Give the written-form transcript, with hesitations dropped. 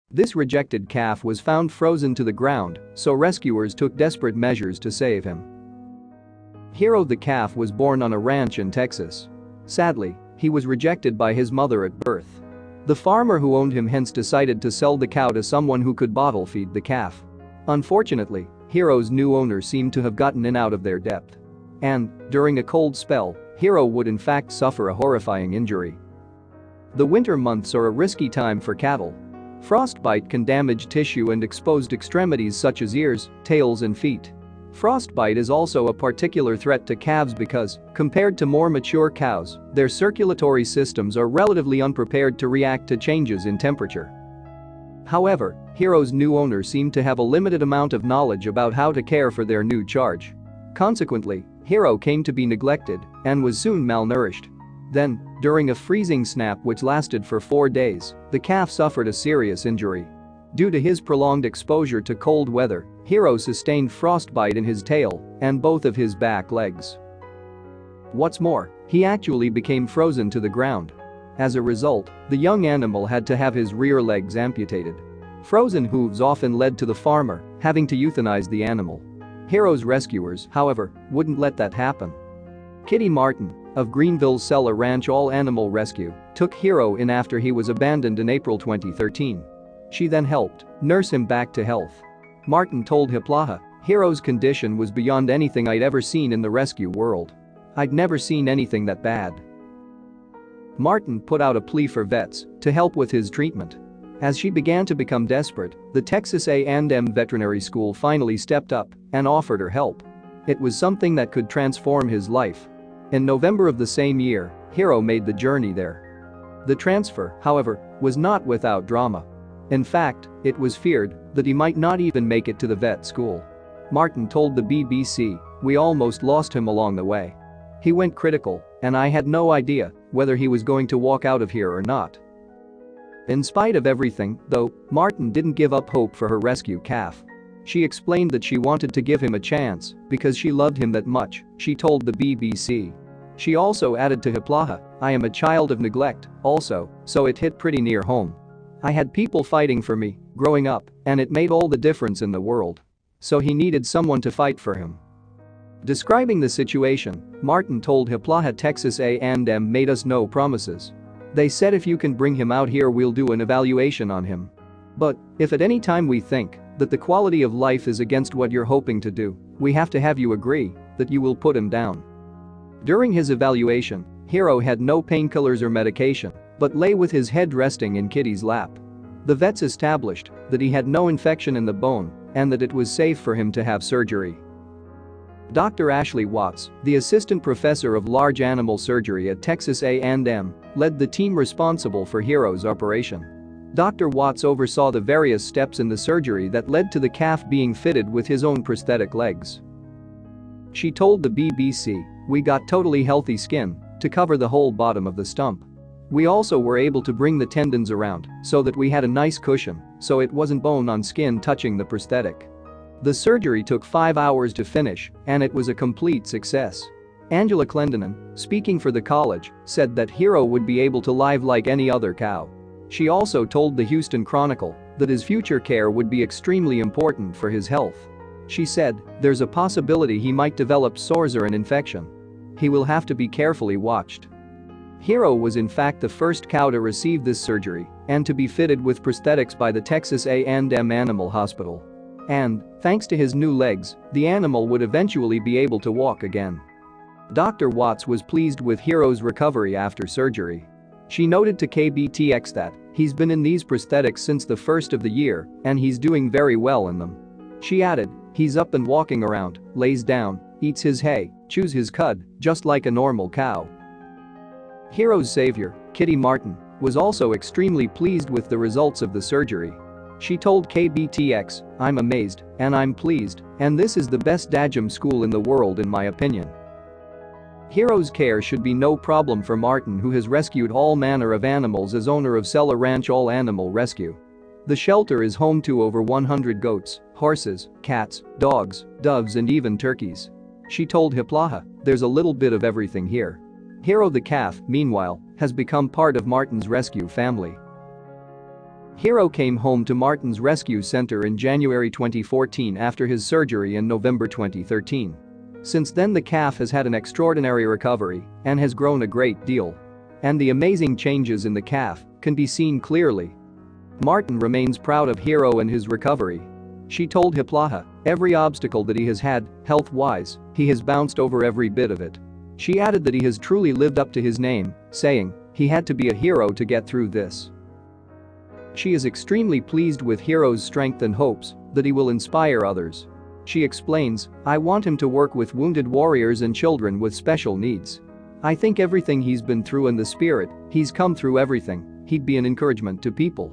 This rejected calf was found frozen to the ground, so rescuers took desperate measures to save him. Hero the calf was born on a ranch in Texas. Sadly, he was rejected by his mother at birth. The farmer who owned him hence decided to sell the cow to someone who could bottle feed the calf. Unfortunately, Hero's new owner seemed to have gotten in out of their depth. And, during a cold spell, Hero would in fact suffer a horrifying injury. The winter months are a risky time for cattle. Frostbite can damage tissue and exposed extremities such as ears, tails and feet. Frostbite is also a particular threat to calves because, compared to more mature cows, their circulatory systems are relatively unprepared to react to changes in temperature. However, Hero's new owner seemed to have a limited amount of knowledge about how to care for their new charge. Consequently, Hero came to be neglected and was soon malnourished. Then, during a freezing snap which lasted for 4 days, the calf suffered a serious injury. Due to his prolonged exposure to cold weather, Hero sustained frostbite in his tail and both of his back legs. What's more, he actually became frozen to the ground. As a result, the young animal had to have his rear legs amputated. Frozen hooves often led to the farmer having to euthanize the animal. Hero's rescuers, however, wouldn't let that happen. Kitty Martin, of Greenville's Cellar Ranch All-Animal Rescue, took Hero in after he was abandoned in April 2013. She then helped nurse him back to health. Martin told Hiplaha, "Hero's condition was beyond anything I'd ever seen in the rescue world. I'd never seen anything that bad." Martin put out a plea for vets to help with his treatment. As she began to become desperate, the Texas A&M Veterinary School finally stepped up and offered her help. It was something that could transform his life. In November of the same year, Hero made the journey there. The transfer, however, was not without drama. In fact, it was feared that he might not even make it to the vet school. Martin told the BBC, "We almost lost him along the way. He went critical, and I had no idea whether he was going to walk out of here or not." In spite of everything, though, Martin didn't give up hope for her rescue calf. She explained that she wanted to give him a chance because she loved him that much, she told the BBC. She also added to Hiplaha, "I am a child of neglect, also, so it hit pretty near home. I had people fighting for me growing up, and it made all the difference in the world. So he needed someone to fight for him." Describing the situation, Martin told Hiplaha Texas A&M made us no promises. "They said if you can bring him out here we'll do an evaluation on him. But if at any time we think that the quality of life is against what you're hoping to do, we have to have you agree that you will put him down." During his evaluation, Hero had no painkillers or medication, but lay with his head resting in Kitty's lap. The vets established that he had no infection in the bone and that it was safe for him to have surgery. Dr. Ashley Watts, the assistant professor of large animal surgery at Texas A&M, led the team responsible for Hero's operation. Dr. Watts oversaw the various steps in the surgery that led to the calf being fitted with his own prosthetic legs. She told the BBC, "We got totally healthy skin to cover the whole bottom of the stump. We also were able to bring the tendons around so that we had a nice cushion so it wasn't bone on skin touching the prosthetic." The surgery took 5 hours to finish, and it was a complete success. Angela Clendenin, speaking for the college, said that Hero would be able to live like any other cow. She also told the Houston Chronicle that his future care would be extremely important for his health. She said, "There's a possibility he might develop sores or an infection. He will have to be carefully watched." Hero was in fact the first cow to receive this surgery and to be fitted with prosthetics by the Texas A&M Animal Hospital. And, thanks to his new legs, the animal would eventually be able to walk again. Dr. Watts was pleased with Hero's recovery after surgery. She noted to KBTX that he's been in these prosthetics since the first of the year and he's doing very well in them. She added, "He's up and walking around, lays down, eats his hay, chews his cud, just like a normal cow." Hero's savior, Kitty Martin, was also extremely pleased with the results of the surgery. She told KBTX, "I'm amazed, and I'm pleased, and this is the best Dagem school in the world in my opinion." Hero's care should be no problem for Martin, who has rescued all manner of animals as owner of Cellar Ranch All Animal Rescue. The shelter is home to over 100 goats, horses, cats, dogs, doves and even turkeys. She told Hiplaha, "There's a little bit of everything here." Hero the calf, meanwhile, has become part of Martin's rescue family. Hero came home to Martin's rescue center in January 2014 after his surgery in November 2013. Since then the calf has had an extraordinary recovery and has grown a great deal. And the amazing changes in the calf can be seen clearly. Martin remains proud of Hero and his recovery. She told Hiplaha, every obstacle that he has had, health-wise, he has bounced over every bit of it. She added that he has truly lived up to his name, saying, he had to be a hero to get through this. She is extremely pleased with Hero's strength and hopes that he will inspire others. She explains, I want him to work with wounded warriors and children with special needs. I think everything he's been through and the spirit, he's come through everything, he'd be an encouragement to people.